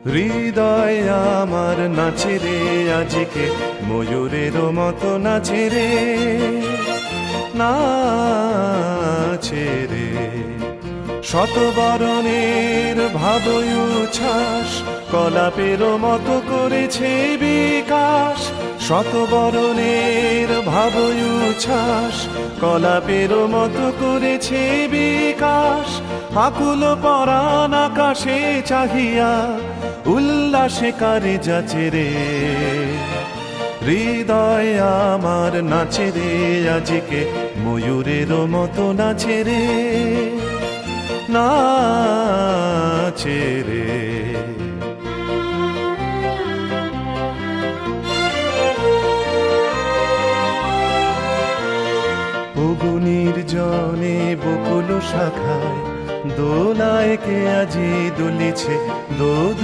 হৃদয় আমার নাচে রে আজকে, ময়ূরের মতো নাচে রে, নাচে রে। শতবরণের ভাবই উচ্ছ্বাস, কলাপের মতো করেছে বিকাশ। শতবরণের ভাবই উচ্ছ্বাস, কলাপের মতো করেছে বিকাশ। আকুল পরাণ আকাশে চাহিয়া, উল্লাসে কারে যাচে রে। হৃদয় আমার নাচে রে আজকে, ময়ূরের মতো নাচে রে, নাচে রে। অগুনির জনে বকুল শাখায়, দোলায় কে আজি দুলিছে দোল।